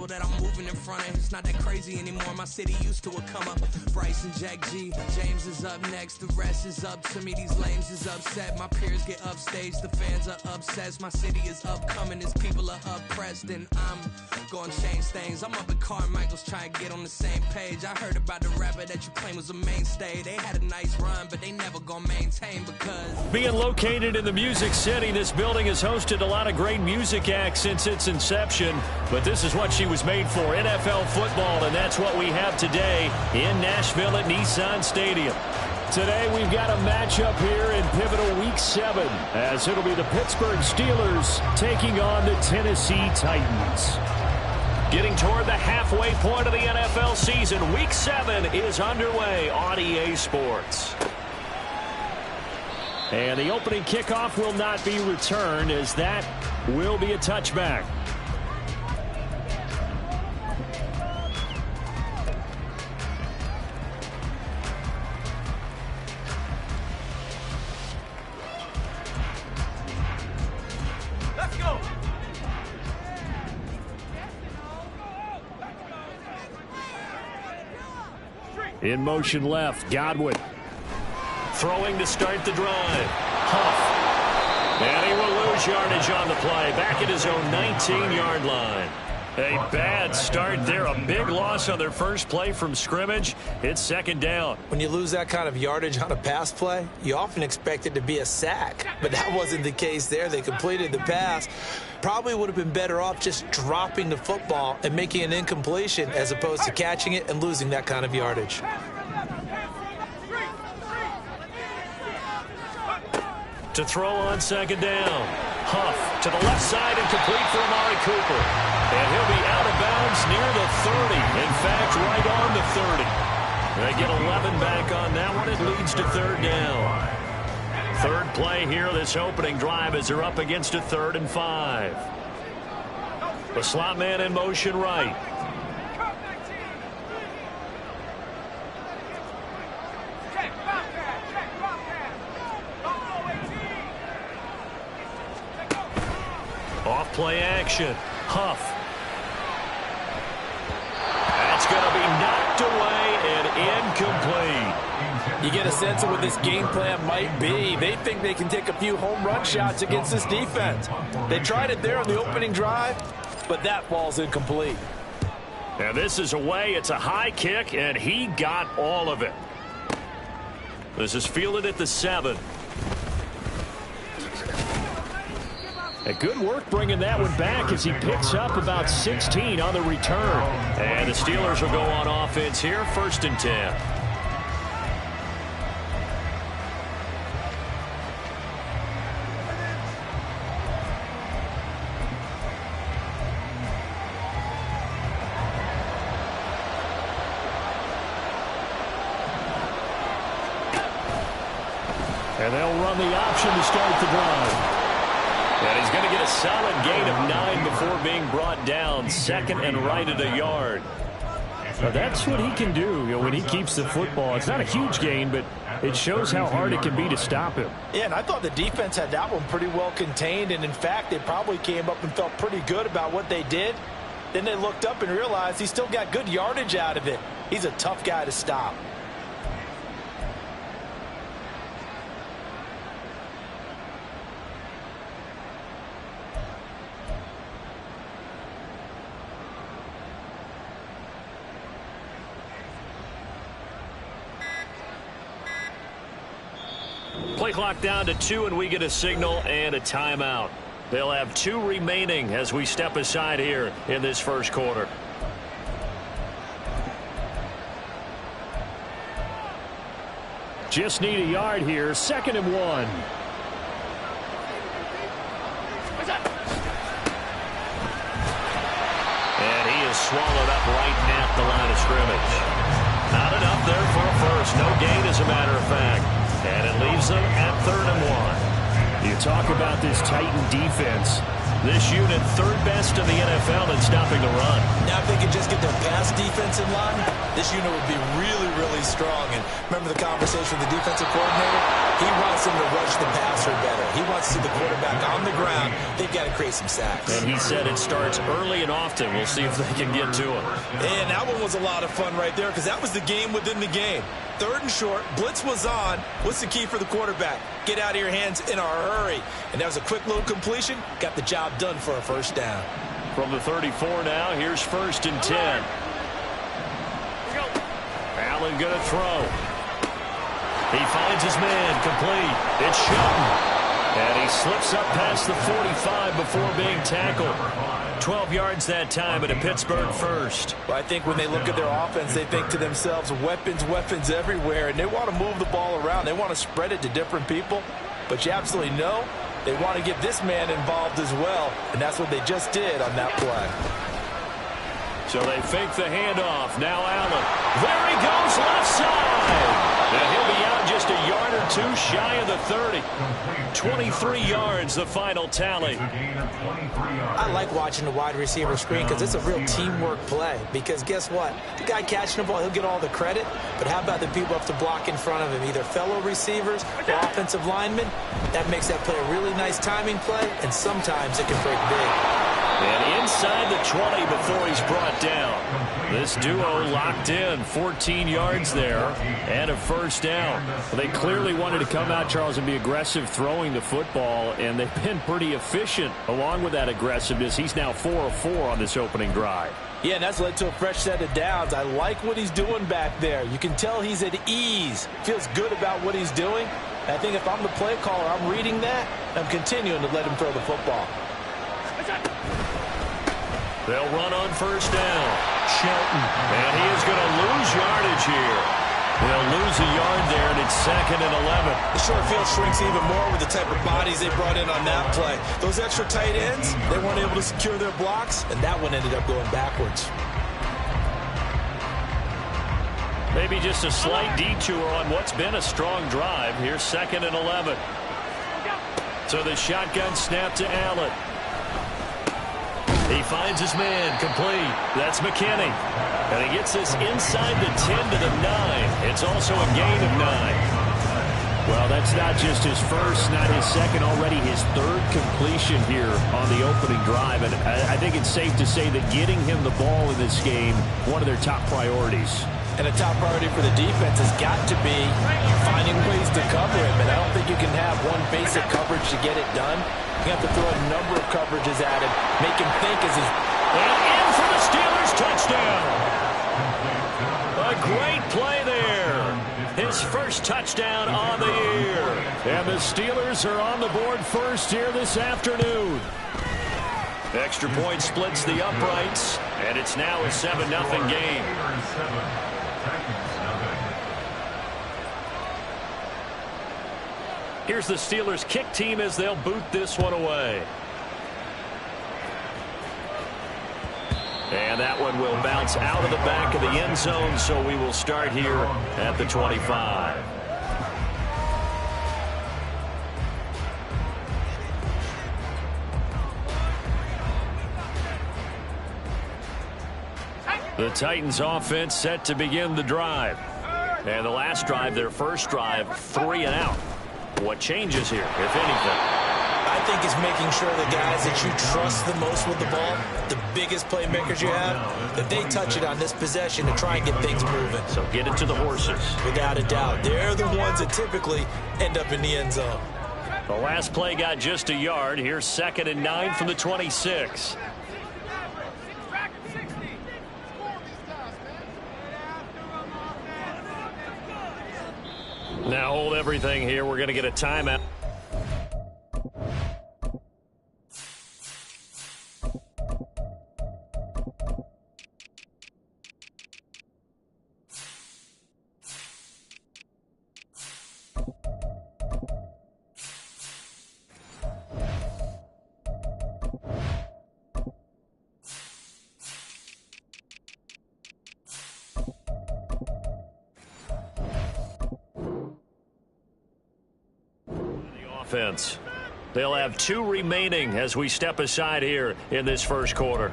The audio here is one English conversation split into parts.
that I'm moving in front of. It's not that crazy anymore. My city used to a come up. Bryce and Jack G, James is up next. The rest is up to me. These lames is upset. My peers get upstage. The fans are obsessed. My city is upcoming. As people are oppressed, and I'm gonna change things. I'm up at Carmichael's trying to get on the same page. I heard about the rapper that you claim was a mainstay. They had a nice run, but they never gonna maintain because being located in the Music City, this building has hosted a lot of great music acts since its inception, but this is what she was made for, NFL football, and that's what we have today in Nashville at Nissan Stadium. Today we've got a matchup here in pivotal Week 7, as it'll be the Pittsburgh Steelers taking on the Tennessee Titans. Getting toward the halfway point of the NFL season, Week 7 is underway on EA Sports. And the opening kickoff will not be returned, as that will be a touchback. Let's go. In motion left, Godwin. Throwing to start the drive. Huff. And he will lose yardage on the play. Back at his own 19-yard line. A bad start there. A big loss on their first play from scrimmage. It's second down. When you lose that kind of yardage on a pass play, you often expect it to be a sack. But that wasn't the case there. They completed the pass. Probably would have been better off just dropping the football and making an incompletion as opposed to catching it and losing that kind of yardage. To throw on second down. Huff to the left side and complete for Amari Cooper. And he'll be out of bounds near the 30. In fact, right on the 30. They get 11 back on that one. It leads to third down. Third play here, this opening drive, as they're up against a 3rd and 5. The slot man in motion right. Off play action. Huff. That's going to be knocked away and incomplete. You get a sense of what this game plan might be. They think they can take a few home run shots against this defense. They tried it there on the opening drive, but that falls incomplete. Now this is away. It's a high kick, and he got all of it. This is fielded at the 7. A good work bringing that one back as he picks up about 16 on the return. And the Steelers will go on offense here, 1st and 10. And they'll run the option to start the drive. And he's going to get a solid gain of 9 before being brought down. 2nd and right at a yard. Now that's what he can do, when he keeps the football. It's not a huge gain, but it shows how hard it can be to stop him. Yeah, and I thought the defense had that one pretty well contained. And, in fact, they probably came up and felt pretty good about what they did. Then they looked up and realized he still got good yardage out of it. He's a tough guy to stop. Play clock down to 2, and we get a signal and a timeout. They'll have 2 remaining as we step aside here in this first quarter. Just need a yard here. 2nd and 1. And he is swallowed up right at the line of scrimmage. Not enough there for a first. No gain, as a matter of fact. And it leaves them at 3rd and 1. You talk about this Titan defense. This unit third best in the NFL in stopping the run. Now if they could just get their pass defense in line, this unit would be really, really strong. And remember the conversation with the defensive coordinator? He wants them to rush the passer better. He wants to see the quarterback on the ground. They've got to create some sacks. And he said it starts early and often. We'll see if they can get to him. And that one was a lot of fun right there because that was the game within the game. Third and short, blitz was on. What's the key for the quarterback? Get out of your hands in a hurry. And that was a quick little completion. Got the job done for a first down. From the 34 now, here's 1st and 10. Allen going to throw. He finds his man, complete. It's Shelton. And he slips up past the 45 before being tackled. 12 yards that time at a Pittsburgh first. Well, I think when they look at their offense, they think to themselves, weapons, weapons everywhere. And they want to move the ball around. They want to spread it to different people. But you absolutely know they want to get this man involved as well. And that's what they just did on that play. So they fake the handoff. Now Allen. There he goes, left side. And he'll be out just a yard or two shy of the 30. 23 yards, the final tally. I like watching the wide receiver screen because it's a real teamwork play. Because guess what? The guy catching the ball, he'll get all the credit. But how about the people up to block in front of him? Either fellow receivers or offensive linemen. That makes that play a really nice timing play. And sometimes it can break big. And inside the 20 before he's brought down. This duo locked in, 14 yards there, and a first down. Well, they clearly wanted to come out, Charles, and be aggressive throwing the football, and they've been pretty efficient along with that aggressiveness. He's now 4 of 4 on this opening drive. Yeah, and that's led to a fresh set of downs. I like what he's doing back there. You can tell he's at ease. Feels good about what he's doing. I think if I'm the play caller, I'm reading that. I'm continuing to let him throw the football. They'll run on first down. Shelton. And he is going to lose yardage here. They'll lose a yard there, and it's 2nd and 11. The short field shrinks even more with the type of bodies they brought in on that play. Those extra tight ends, they weren't able to secure their blocks, and that one ended up going backwards. Maybe just a slight detour on what's been a strong drive. Here's 2nd and 11. So the shotgun snap to Allen. He finds his man, complete. That's McKinney. And he gets this inside the 10 to the 9. It's also a gain of 9. Well, that's not just his first, not his second, already his third completion here on the opening drive. And I think it's safe to say that getting him the ball in this game, one of their top priorities. And a top priority for the defense has got to be finding ways to cover him. And I don't think you can have one basic coverage to get it done. You have to throw a number of coverages at him, make him think as he's... And in for the Steelers, touchdown! A great play there. His first touchdown on the year. And the Steelers are on the board first here this afternoon. Extra point splits the uprights, and it's now a 7-0 game. Here's the Steelers kick team as they'll boot this one away. And that one will bounce out of the back of the end zone, so we will start here at the 25. The Titans offense set to begin the drive. And the last drive, their first drive, 3 and out. What changes here, if anything? I think it's making sure the guys that you trust the most with the ball, the biggest playmakers you have, that they touch it on this possession to try and get things moving. So get it to the horses. Without a doubt. They're the ones that typically end up in the end zone. The last play got just a yard. Here's 2nd and 9 from the 26. Now hold everything here. We're going to get a timeout. Offense. They'll have 2 remaining as we step aside here in this first quarter.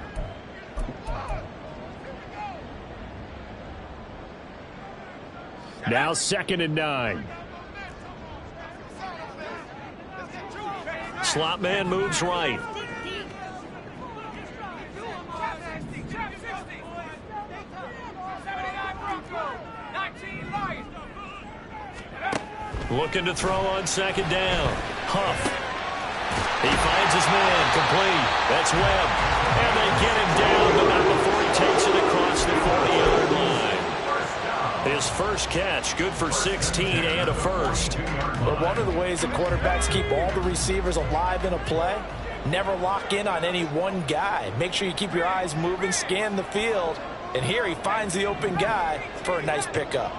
Now 2nd and 9. Slot man moves right. Looking to throw on 2nd down. Huff. He finds his man. Complete. That's Webb. And they get him down, but not before he takes it across the 40-yard line. His first catch, good for 16 and a first. But one of the ways that quarterbacks keep all the receivers alive in a play, never lock in on any one guy. Make sure you keep your eyes moving, scan the field. And here he finds the open guy for a nice pickup.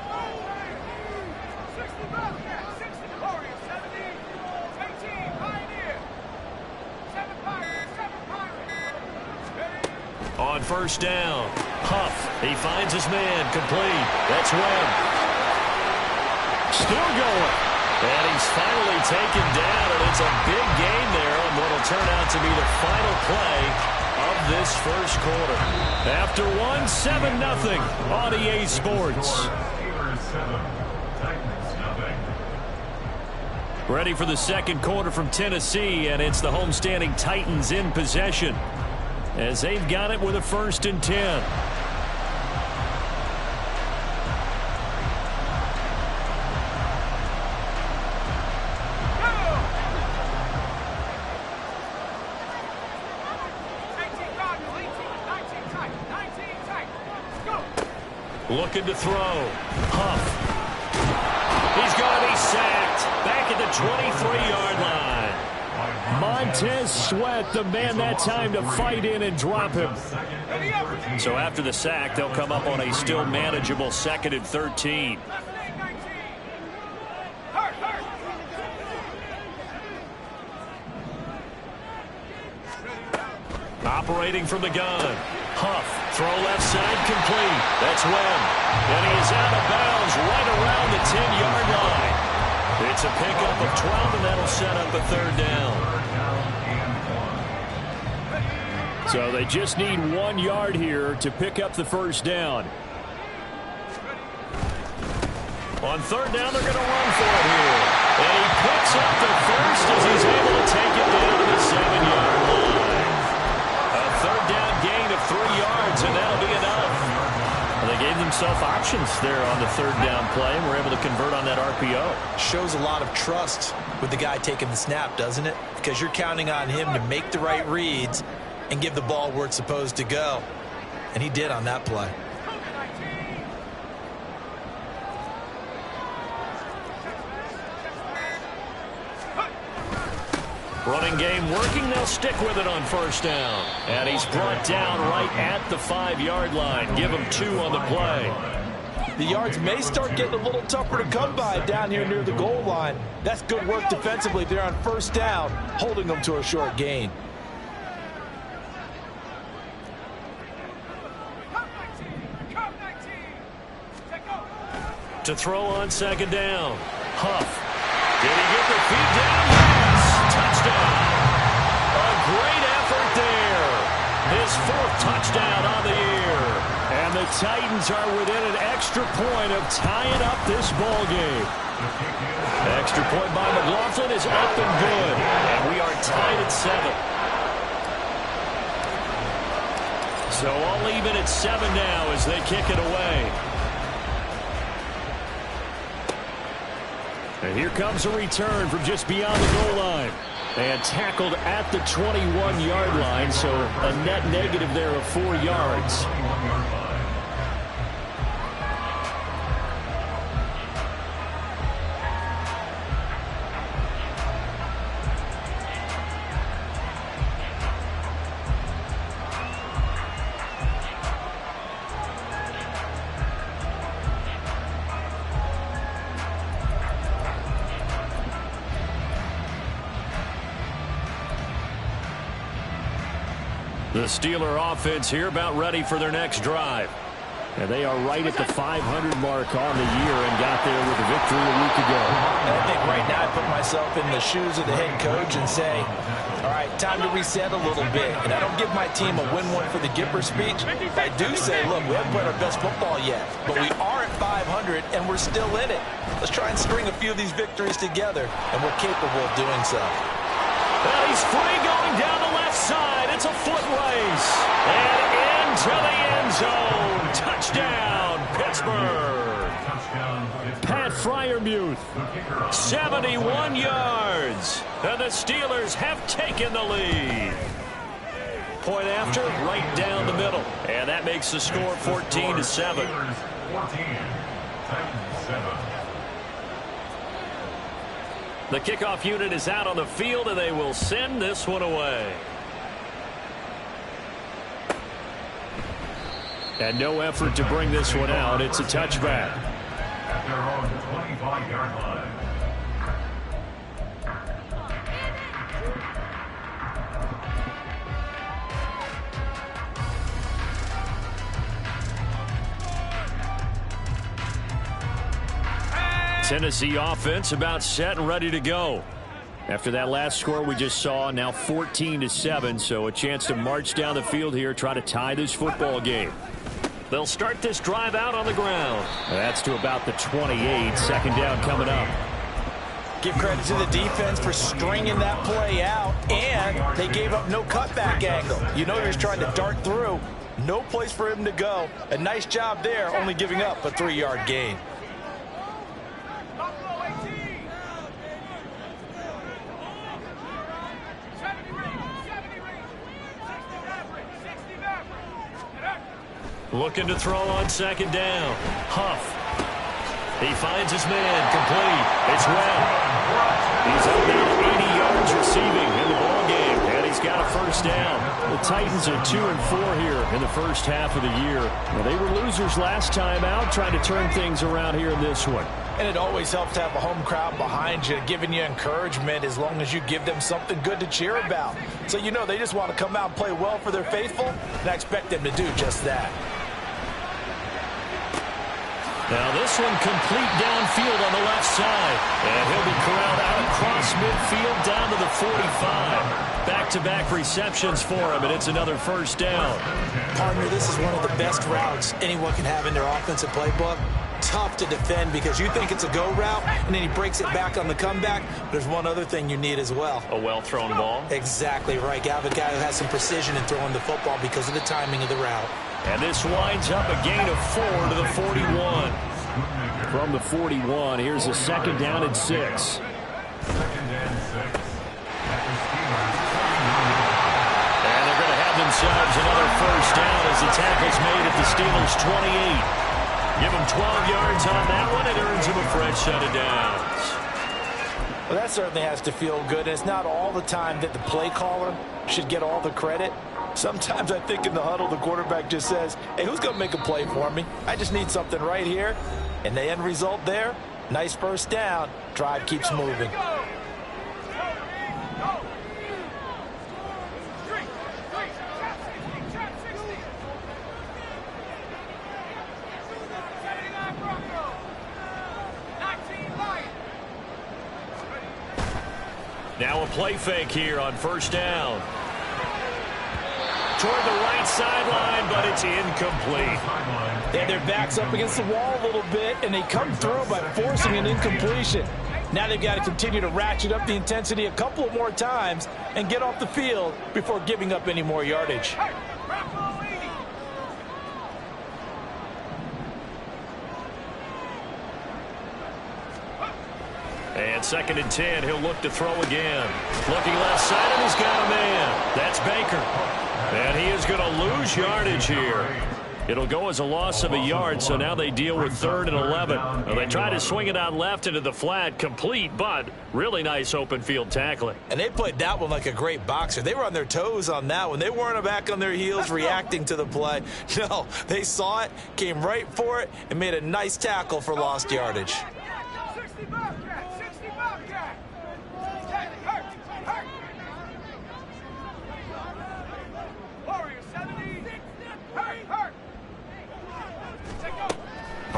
On 1st down, Huff. He finds his man. Complete. That's Webb. Still going. And he's finally taken down, and it's a big gain there on what will turn out to be the final play of this first quarter. After 7-0 on EA Sports. Ready for the second quarter from Tennessee, and it's the homestanding Titans in possession, as they've got it with a 1st and 10. Looking to throw. Huff. He's going to be sacked. Back at the 23-yard line. Montez Sweat, the man that time to fight in and drop him. So after the sack, they'll come up on a still manageable 2nd and 13. Operating from the gun. Huff, throw left side, complete. That's Webb. And he is out of bounds right around the 10-yard line. It's a pickup of 12, and that'll set up a 3rd down. So they just need 1 yard here to pick up the 1st down. On 3rd down, they're going to run for it here. And he picks up the first as he's able to take it down to the 7-yard line. A 3rd down gain of 3 yards, and that'll be enough. Well, they gave themselves options there on the 3rd down play, and were able to convert on that RPO. Shows a lot of trust with the guy taking the snap, doesn't it? Because you're counting on him to make the right reads and give the ball where it's supposed to go. And he did on that play. Running game working. They'll stick with it on 1st down. And he's brought down right at the 5-yard line. Give him 2 on the play. The yards may start getting a little tougher to come by down here near the goal line. That's good work defensively there on 1st down, holding them to a short gain. To throw on 2nd down. Huff. Did he get the feet down? Yes! Touchdown. A great effort there. His 4th touchdown on the year. And the Titans are within an extra point of tying up this ball game. Extra point by McLaughlin is up and good. And we are tied at 7. So all even at 7 now as they kick it away. And here comes a return from just beyond the goal line. And tackled at the 21-yard line, so a net negative there of 4 yards. The Steeler offense here about ready for their next drive. And they are right at the 500 mark on the year and got there with a victory a week ago. And I think right now I put myself in the shoes of the head coach and say, all right, time to reset a little bit. And I don't give my team a win-win for the Gipper speech. I do say, look, we haven't played our best football yet, but we are at 500 and we're still in it. Let's try and string a few of these victories together, and we're capable of doing so. Well, he's free going down the left side. It's a foot race. And into the end zone. Touchdown, Pittsburgh. Pat Freiermuth, 71 yards. And the Steelers have taken the lead. Point after, right down the middle. And that makes the score 14-7. The kickoff unit is out on the field, and they will send this one away. And no effort to bring this one out. It's a touchback. At their own 25-yard line. Tennessee offense about set and ready to go. After that last score we just saw, now 14-7, so a chance to march down the field here, try to tie this football game. They'll start this drive out on the ground. That's to about the 28. Second down coming up. Give credit to the defense for stringing that play out, and they gave up no cutback angle. You know they're just trying to dart through. No place for him to go. A nice job there, only giving up a 3-yard gain. Looking to throw on second down. Huff. He finds his man. Complete. It's Webb. He's up now 80 yards receiving in the ball game, and he's got a first down. The Titans are 2-4 here in the first half of the year. Well, they were losers last time out, trying to turn things around here in this one. And it always helps to have a home crowd behind you, giving you encouragement as long as you give them something good to cheer about. So you know they just want to come out and play well for their faithful, and I expect them to do just that. Now this one complete downfield on the left side. And he'll be corralled out across midfield down to the 45. Back-to-back receptions for him, and it's another first down. Partner, this is one of the best routes anyone can have in their offensive playbook. Tough to defend because you think it's a go route, and then he breaks it back on the comeback. There's one other thing you need as well. A well-thrown ball. Exactly right. You have a guy who has some precision in throwing the football because of the timing of the route. And this winds up a gain of 4 to the 41. From the 41, here's a second down and 6. Second and 6. And they're going to have themselves another first down as the tackle's made at the Steelers' 28. Give him 12 yards on that one, and earns him a fresh set of downs. Well, that certainly has to feel good. And it's not all the time that the play caller should get all the credit. Sometimes I think in the huddle, the quarterback just says, hey, who's going to make a play for me? I just need something right here. And the end result there, nice first down. Drive keeps moving. Now a play fake here on first down. Toward the right sideline, but it's incomplete. They had their backs up against the wall a little bit, and they come through by forcing an incompletion. Now they've got to continue to ratchet up the intensity a couple of more times and get off the field before giving up any more yardage. And second and 10, he'll look to throw again. Looking left side, and he's got a man. That's Baker. And he is going to lose yardage here. It'll go as a loss of a yard, so now they deal with 3rd and 11. Well, they try to swing it out left into the flat, complete, but really nice open field tackling. And they played that one like a great boxer. They were on their toes on that one. They weren't back on their heels reacting to the play. No, they saw it, came right for it, and made a nice tackle for lost yardage.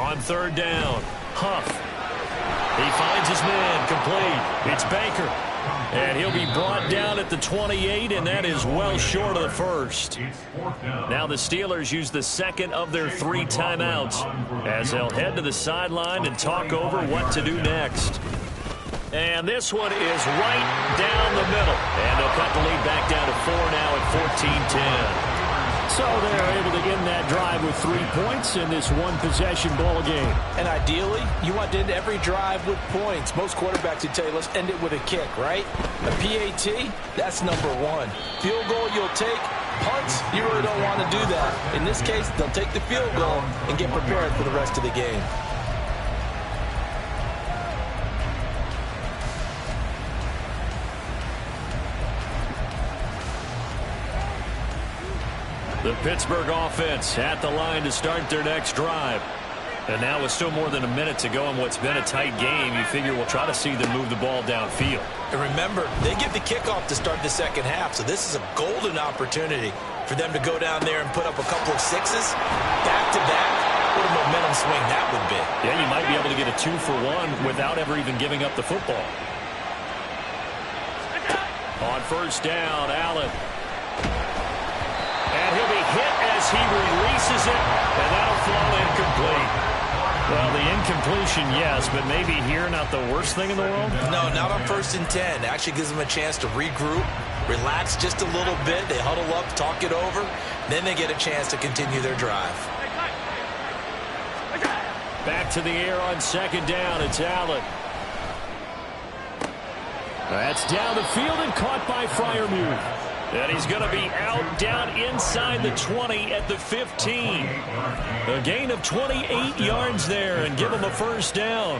On third down, Huff. He finds his man, complete. It's Baker. And he'll be brought down at the 28, and that is well short of the first. Now the Steelers use the second of their 3 timeouts as they'll head to the sideline and talk over what to do next. And this one is right down the middle. And they'll cut the lead back down to 4 now at 14-10. So they're able to end that drive with 3 points in this one-possession ball game. And ideally, you want to end every drive with points. Most quarterbacks would tell you, let's end it with a kick, right? A PAT, that's number 1. Field goal you'll take. Punts, you really don't want to do that. In this case, they'll take the field goal and get prepared for the rest of the game. The Pittsburgh offense at the line to start their next drive. And now with still more than a minute to go in what's been a tight game, you figure we'll try to see them move the ball downfield. And remember, they get the kickoff to start the second half, so this is a golden opportunity for them to go down there and put up a couple of 6s back-to-back. What a momentum swing that would be. Yeah, you might be able to get a 2-for-1 without ever even giving up the football. On first down, Allen. And he'll be hit as he releases it, and that'll fall incomplete. Well, the incompletion, yes, but maybe here not the worst thing in the world? No, not on 1st and 10. It actually gives them a chance to regroup, relax just a little bit. They huddle up, talk it over. Then they get a chance to continue their drive. Back to the air on second down. It's Allen. That's down the field and caught by Freiermuth. And he's going to be out down inside the 20 at the 15. A gain of 28 yards there and give him a first down.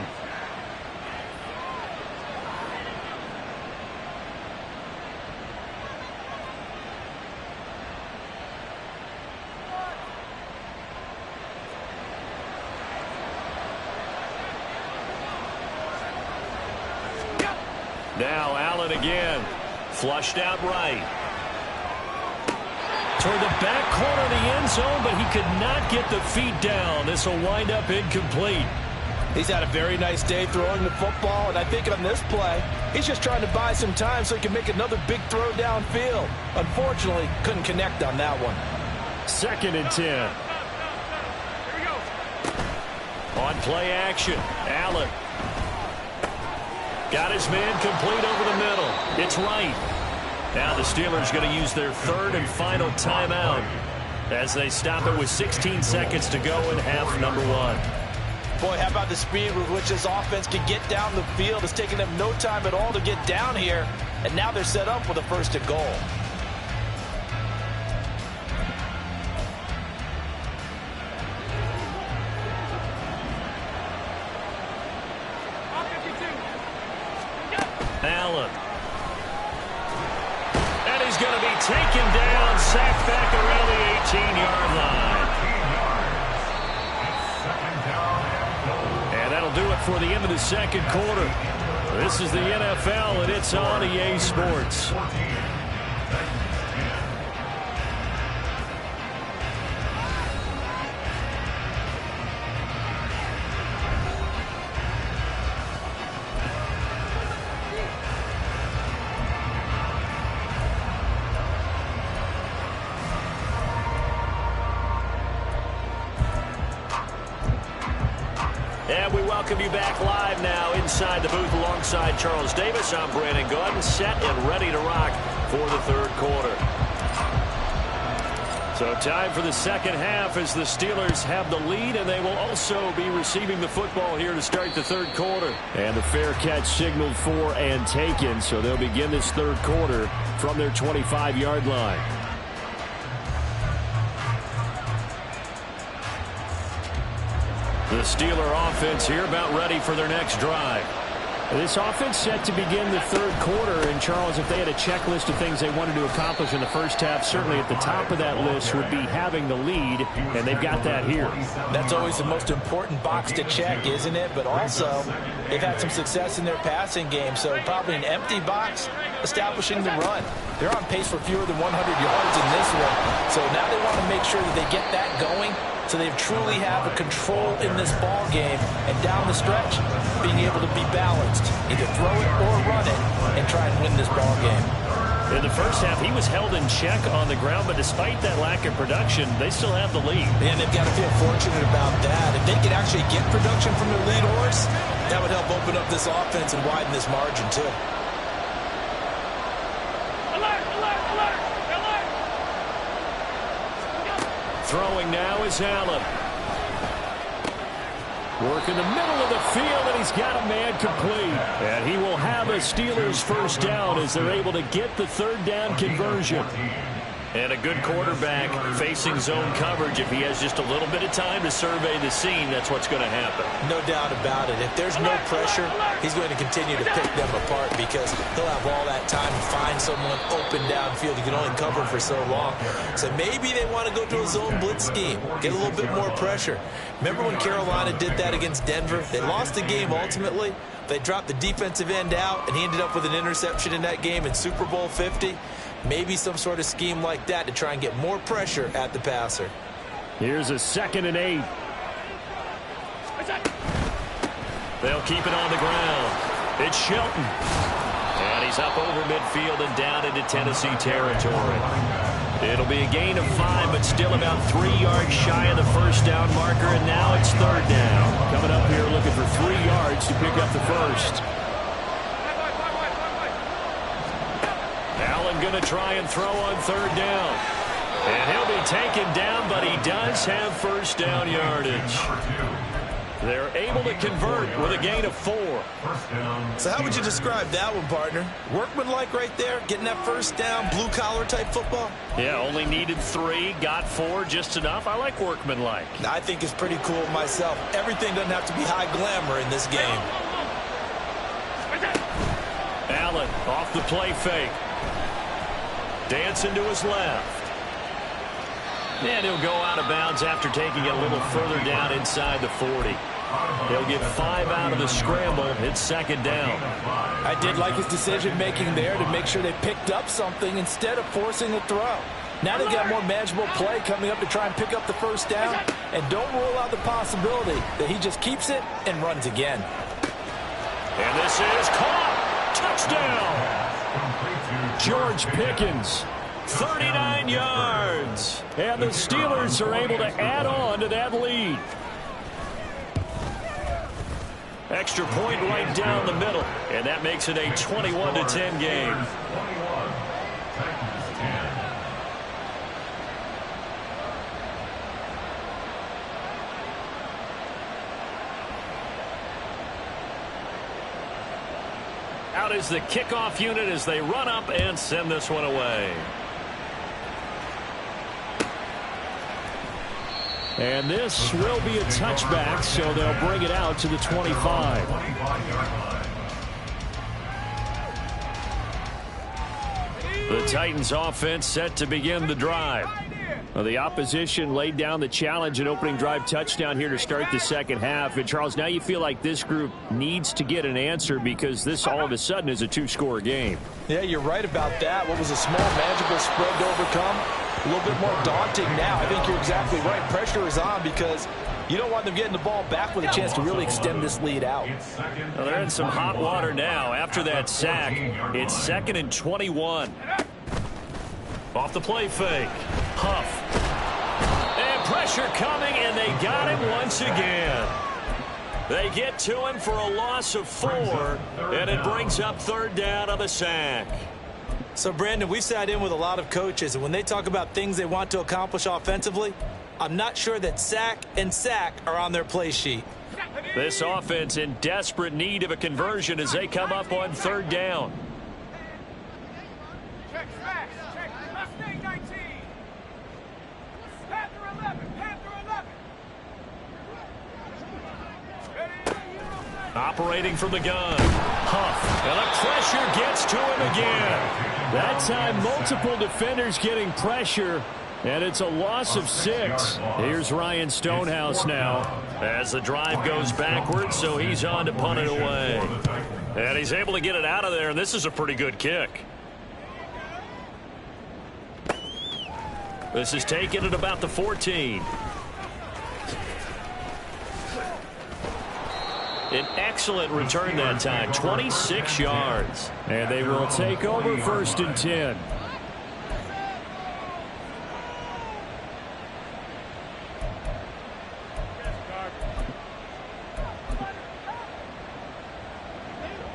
Now Allen again. Flushed out right. Toward the back corner of the end zone, but he could not get the feet down. This will wind up incomplete. He's had a very nice day throwing the football, and I think on this play, he's just trying to buy some time so he can make another big throw downfield. Unfortunately, couldn't connect on that one. 2nd and 10. Here we go. On play action, Allen. Got his man complete over the middle. It's right. Now the Steelers going to use their 3rd and final timeout as they stop it with 16 seconds to go in half number 1. Boy, how about the speed with which this offense can get down the field? It's taking them no time at all to get down here, and now they're set up with a 1st and goal. Allen. And he's going to be taken down, sacked back around the 18-yard line. And that'll do it for the end of the second quarter. This is the NFL, and it's on EA Sports. And we welcome you back live now inside the booth alongside Charles Davis. I'm Brandon Gaudin, set and ready to rock for the third quarter. So time for the second half as the Steelers have the lead, and they will also be receiving the football here to start the third quarter. And the fair catch signaled for and taken, so they'll begin this third quarter from their 25-yard line. The Steeler offense here about ready for their next drive. This offense set to begin the third quarter. And, Charles, if they had a checklist of things they wanted to accomplish in the first half, certainly at the top of that list would be having the lead, and they've got that here. That's always the most important box to check, isn't it? But also, they've had some success in their passing game, so probably an empty box establishing the run. They're on pace for fewer than 100 yards in this one, so now they want to make sure that they get that going So they truly have a control in this ball game. And down the stretch, being able to be balanced, either throw it or run it, and try and win this ball game. In the first half, he was held in check on the ground, but despite that lack of production, they still have the lead. And they've got to feel fortunate about that. If they could actually get production from their lead horse, that would help open up this offense and widen this margin, too. Alert, alert, alert, alert. Throwing now is Allen. Work in the middle of the field, and he's got a man complete. And he will have a Steelers first down as they're able to get the third down conversion. And a good quarterback facing zone coverage. If he has just a little bit of time to survey the scene, that's what's going to happen. No doubt about it. If there's no pressure, he's going to continue to pick them apart because he'll have all that time to find someone open downfield. He can only cover for so long. So maybe they want to go to a zone blitz scheme, get a little bit more pressure. Remember when Carolina did that against Denver? They lost the game ultimately. They dropped the defensive end out, and he ended up with an interception in that game in Super Bowl 50. Maybe some sort of scheme like that to try and get more pressure at the passer. Here's a 2nd and 8. They'll keep it on the ground. It's Shelton. And he's up over midfield and down into Tennessee territory. It'll be a gain of 5, but still about 3 yards shy of the first down marker, and now it's third down. Coming up here looking for 3 yards to pick up the first. Allen going to try and throw on third down. And he'll be taken down, but he does have first down yardage. They're able to convert with a gain of 4. So how would you describe that one, partner? Workmanlike right there, getting that first down, blue-collar type football? Yeah, only needed 3, got 4, just enough. I like workmanlike. I think it's pretty cool myself. Everything doesn't have to be high glamour in this game. Allen off the play fake. Dancing to his left. And he'll go out of bounds after taking it a little further down inside the 40. He'll get 5 out of the scramble. It's 2nd down. I did like his decision-making there to make sure they picked up something instead of forcing the throw. Now they've got more manageable play coming up to try and pick up the first down. And don't rule out the possibility that he just keeps it and runs again. And this is caught. Touchdown. George Pickens. 39 yards. And the Steelers are able to add on to that lead. Extra point right down the middle. And that makes it a 21-10 game. Out is the kickoff unit as they run up and send this one away. And this will be a touchback, so they'll bring it out to the 25. The Titans offense set to begin the drive. Well, the opposition laid down the challenge and opening drive touchdown here to start the second half. And, Charles, now you feel like this group needs to get an answer because this all of a sudden is a 2-score game. Yeah, you're right about that. What was a small, manageable spread to overcome? A little bit more daunting now. I think you're exactly right. Pressure is on because you don't want them getting the ball back with a chance to really extend this lead out. Well, they're in some hot water now. After that sack, it's 2nd and 21. Off the play fake. Huff. And pressure coming, and they got him once again. They get to him for a loss of 4, and it brings up third down on the sack. So, Brandon, we sat in with a lot of coaches, and when they talk about things they want to accomplish offensively, I'm not sure that sack and sack are on their play sheet. This offense in desperate need of a conversion as they come up on third down. Check smash. Check. Mustang 19. Panther 11. Panther 11. Operating from the gun. Huff. And the pressure gets to him again. That time, multiple defenders getting pressure. And it's a loss of 6. Here's Ryan Stonehouse now as the drive goes backwards, so he's on to punt it away. And he's able to get it out of there, and this is a pretty good kick. This is taken at about the 14. An excellent return that time, 26 yards. And they will take over 1st and 10.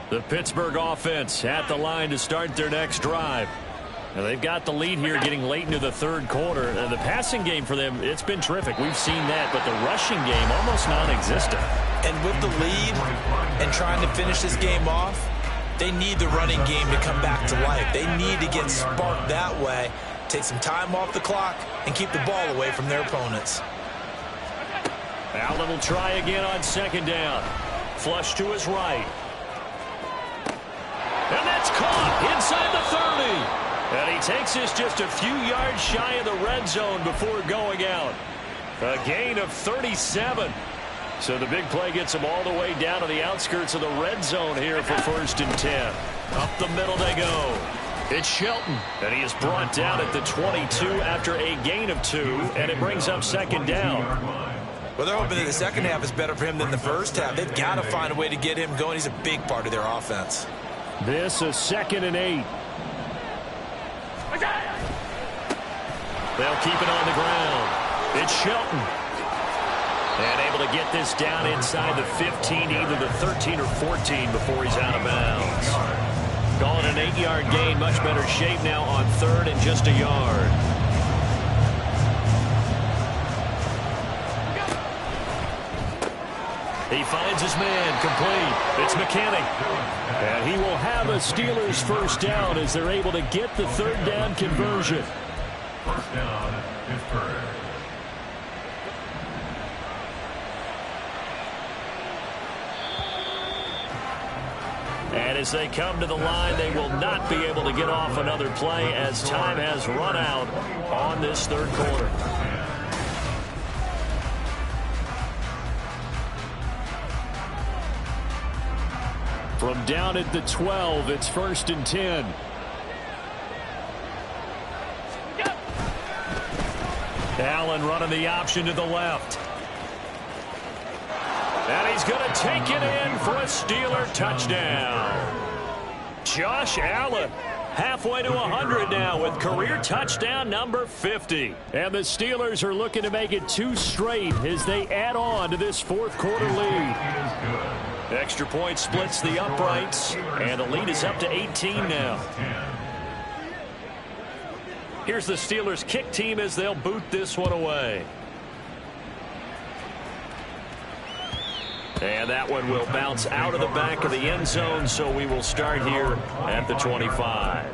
The Pittsburgh offense at the line to start their next drive. Now they've got the lead here getting late into the 3rd quarter. The passing game for them, it's been terrific. We've seen that, but the rushing game almost non-existent. And with the lead and trying to finish this game off, they need the running game to come back to life. They need to get sparked that way, take some time off the clock, and keep the ball away from their opponents. Allen will try again on 2nd down. Flush to his right. And that's caught inside the 30. And he takes this just a few yards shy of the red zone before going out. A gain of 37. So the big play gets him all the way down to the outskirts of the red zone here for 1st and 10. Up the middle they go. It's Shelton, and he is brought down at the 22 after a gain of 2, and it brings up 2nd down. Well, they're hoping that the second half is better for him than the first half. They've got to find a way to get him going. He's a big part of their offense. This is 2nd and 8. They'll keep it on the ground. It's Shelton. And able to get this down inside the 15, either the 13 or 14 before he's out of bounds. Calling an 8-yard gain, much better shape now on 3rd and just a yard. He finds his man complete. It's McKinney. And he will have a Steelers 1st down as they're able to get the 3rd down conversion. 1st down, Pittsburgh. And as they come to the line, they will not be able to get off another play as time has run out on this 3rd quarter. From down at the 12, it's 1st and 10. Allen running the option to the left. And he's going to take it in for a Steeler touchdown. Josh Allen halfway to 100 now with career touchdown number 50. And the Steelers are looking to make it 2 straight as they add on to this 4th quarter lead. Extra point splits the uprights, and the lead is up to 18 now. Here's the Steelers kick team as they'll boot this one away. And that one will bounce out of the back of the end zone, so we will start here at the 25.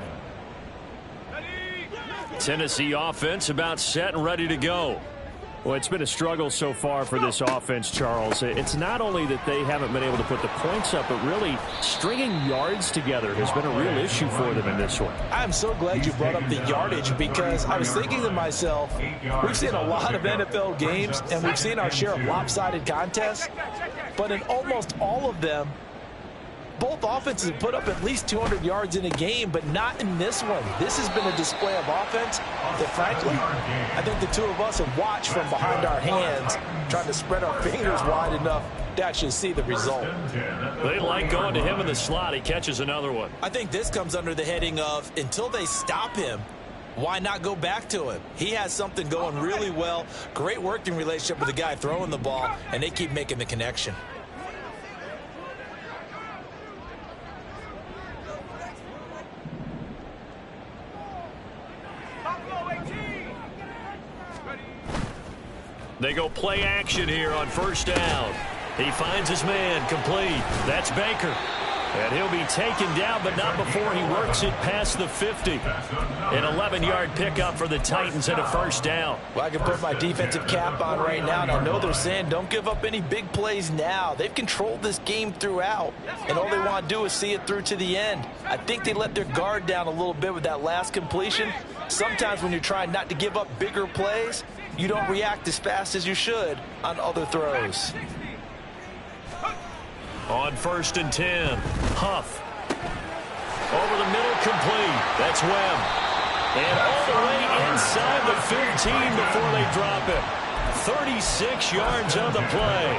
Tennessee offense about set and ready to go. Well, it's been a struggle so far for this offense, Charles. It's not only that they haven't been able to put the points up, but really stringing yards together has been a real issue for them in this one. I'm so glad you brought up the yardage because I was thinking to myself, we've seen a lot of NFL games and we've seen our share of lopsided contests, but in almost all of them, both offenses have put up at least 200 yards in a game, but not in this one. This has been a display of offense that, frankly, I think the two of us have watched from behind our hands, trying to spread our fingers wide enough to actually see the result. They like going to him in the slot. He catches another one. I think this comes under the heading of, until they stop him, why not go back to him? He has something going really well, great working relationship with the guy throwing the ball, and they keep making the connection. They go play action here on 1st down. He finds his man complete. That's Baker. And he'll be taken down, but not before he works it past the 50. An 11-yard pickup for the Titans and a 1st down. Well, I can put my defensive cap on right now, and I know they're saying don't give up any big plays now. They've controlled this game throughout, and all they want to do is see it through to the end. I think they let their guard down a little bit with that last completion. Sometimes when you're trying not to give up bigger plays, you don't react as fast as you should on other throws. On 1st and 10, Huff. Over the middle, complete. That's Webb. And all the way inside the 15 before they drop it. 36 yards on the play.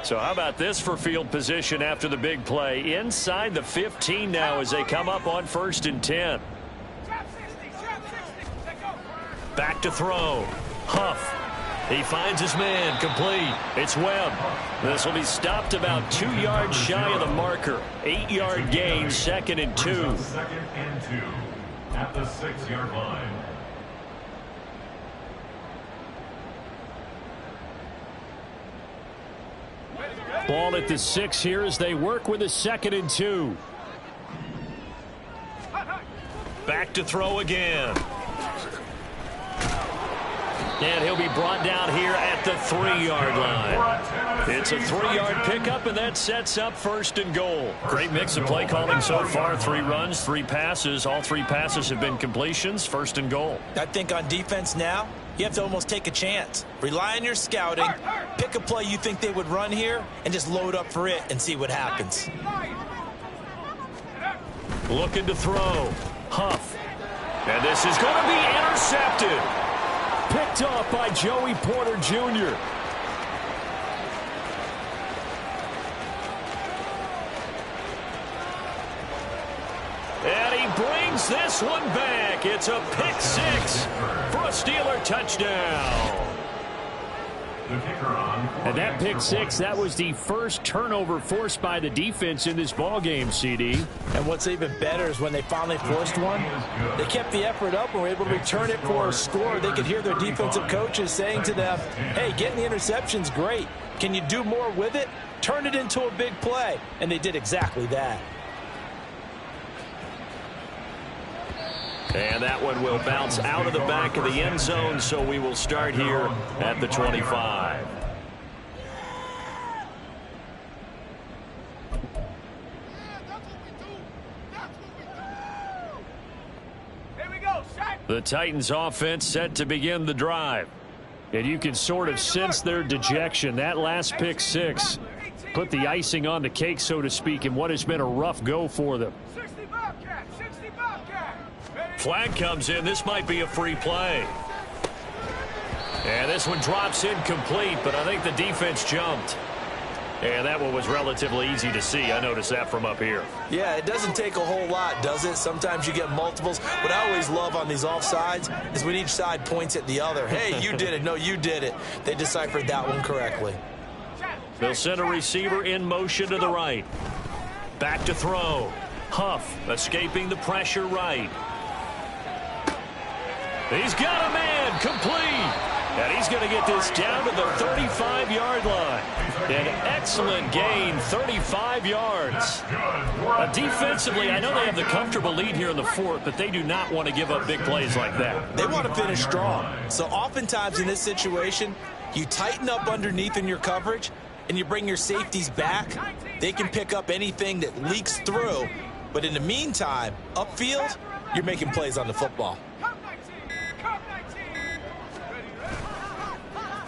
So how about this for field position after the big play? Inside the 15 now as they come up on 1st and 10. Back to throw. Huff. He finds his man. Complete. It's Webb. This will be stopped about 2 yards shy of the marker. 8-yard gain, 2nd and 2. 2nd and 2 at the 6-yard line. Ball at the 6 here as they work with a 2nd and 2. Back to throw again. And he'll be brought down here at the 3-yard line. It's a 3-yard pickup, and that sets up 1st and goal. Great mix of play calling so far. 3 runs, 3 passes. All 3 passes have been completions. 1st and goal. I think on defense now, you have to almost take a chance. Rely on your scouting. Pick a play you think they would run here, and just load up for it and see what happens. Looking to throw. Huff. And this is going to be intercepted. Picked off by Joey Porter Jr. And he brings this one back. It's a pick 6 for a Steeler touchdown. And that pick 6, that was the first turnover forced by the defense in this ballgame, CD. And what's even better is when they finally forced one, they kept the effort up and were able to return it for a score. They could hear their defensive coaches saying to them, hey, getting the interception's great. Can you do more with it? Turn it into a big play. And they did exactly that. And that one will bounce out of the back of the end zone, so we will start here at the 25. Here we go, shot. The Titans offense set to begin the drive. And you can sort of sense their dejection. That last pick 6 put the icing on the cake, so to speak, in what has been a rough go for them. 60 Bobcat, 60 Bobcat. Flag comes in. This might be a free play. And this one drops incomplete, but I think the defense jumped. And that one was relatively easy to see. I noticed that from up here. Yeah, it doesn't take a whole lot, does it? Sometimes you get multiples. What I always love on these offsides is when each side points at the other. Hey, you did it. No, you did it. They deciphered that one correctly. They'll send a receiver in motion to the right. Back to throw. Huff escaping the pressure right. He's got a man. Complete. And he's going to get this down to the 35-yard line. An excellent gain, 35 yards. Defensively, I know they have the comfortable lead here in the 4th, but they do not want to give up big plays like that. They want to finish strong. So oftentimes in this situation, you tighten up underneath in your coverage, and you bring your safeties back. They can pick up anything that leaks through. But in the meantime, upfield, you're making plays on the football.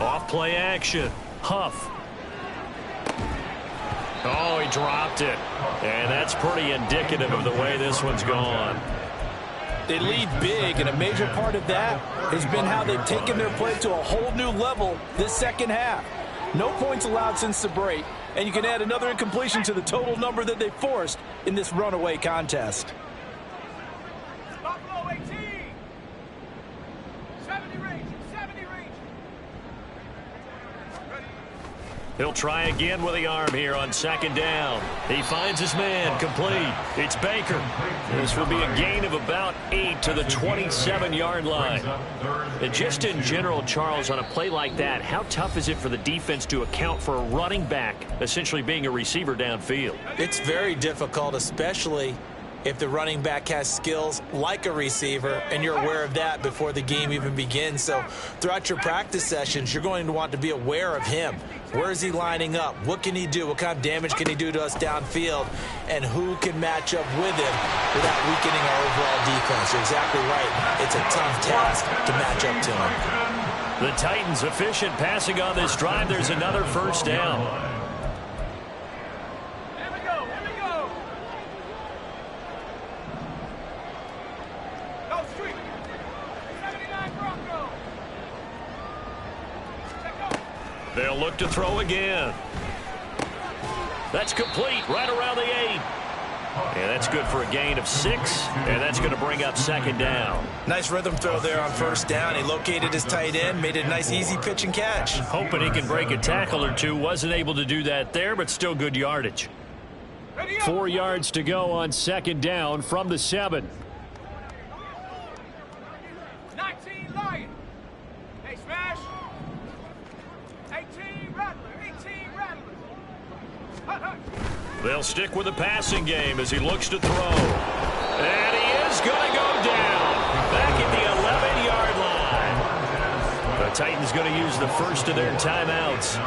Off play action. Huff. Oh, he dropped it. And that's pretty indicative of the way this one's gone. They lead big, and a major part of that has been how they've taken their play to a whole new level this second half. No points allowed since the break, and you can add another incompletion to the total number that they forced in this runaway contest. Buffalo 18. 70 range, 70 range. He'll try again with the arm here on 2nd down. He finds his man. Complete. It's Baker. This will be a gain of about 8 to the 27-yard line. And just in general, Charles, on a play like that, how tough is it for the defense to account for a running back essentially being a receiver downfield? It's very difficult, especially if the running back has skills like a receiver, and you're aware of that before the game even begins. So throughout your practice sessions, you're going to want to be aware of him. Where is he lining up? What can he do? What kind of damage can he do to us downfield? And who can match up with him without weakening our overall defense? You're exactly right. It's a tough task to match up to him. The Titans efficient passing on this drive. There's another 1st down. They'll look to throw again. That's complete right around the 8. And that's good for a gain of 6, and that's going to bring up 2nd down. Nice rhythm throw there on 1st down. He located his tight end, made it a nice easy pitch and catch. Hoping he can break a tackle or two. Wasn't able to do that there, but still good yardage. 4 yards to go on 2nd down from the 7. 19 Lion. Hey, smash. 18 Rattler. 18 Rattler. Hut, hut. They'll stick with the passing game as he looks to throw. And he is going to go down. Back at the 11-yard line. The Titans going to use the first of their timeouts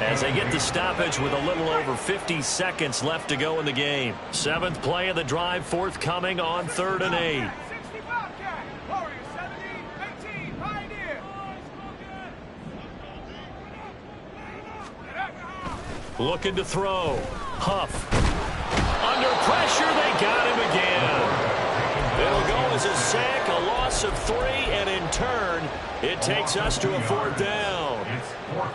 as they get the stoppage with a little over 50 seconds left to go in the game. 7th play of the drive forthcoming on 3rd and 8. 60 Bobcat. Warriors 70. 18 Pioneer. Looking to throw. Huff. Under pressure, they got him again. It'll go as a sack, a loss of 3, and in turn, it takes us to a 4th down.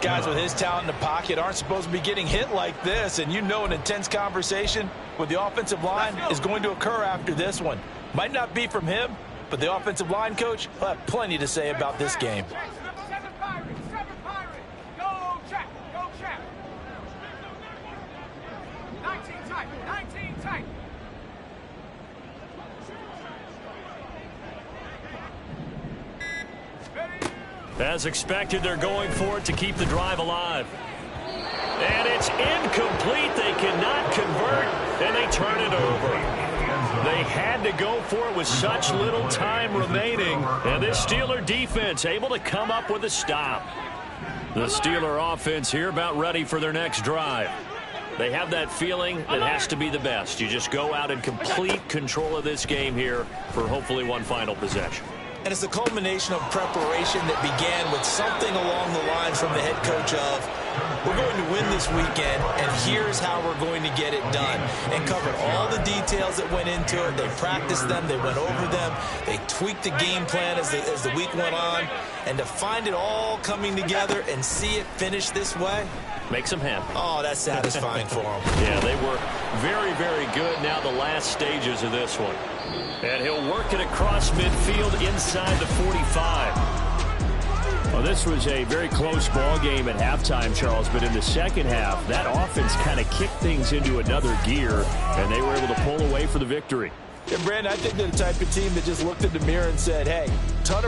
Guys with his talent in the pocket aren't supposed to be getting hit like this, and you know an intense conversation with the offensive line is going to occur after this one. Might not be from him, but the offensive line coach will have plenty to say about this game. 7 Pirates. 7 Pirates. Go Jack. Go Jack. 19 tight. 19 tight. As expected, they're going for it to keep the drive alive. And it's incomplete. They cannot convert, and they turn it over. They had to go for it with such little time remaining, and this Steeler defense able to come up with a stop. The Steeler offense here about ready for their next drive. They have that feeling that has to be the best. You just go out and complete control of this game here for hopefully one final possession. And it's a culmination of preparation that began with something along the lines from the head coach of, we're going to win this weekend, and here's how we're going to get it done. And covered all the details that went into it. They practiced them. They went over them. They tweaked the game plan as the week went on. And to find it all coming together and see it finish this way, makes them happy. Oh, that's satisfying for them. Yeah, they were very, very good. Now the last stages of this one. And he'll work it across midfield inside the 45. Well, this was a very close ball game at halftime, Charles, but in the second half, that offense kind of kicked things into another gear, and they were able to pull away for the victory. And Brandon, I think they're the type of team that just looked in the mirror and said, hey, ton of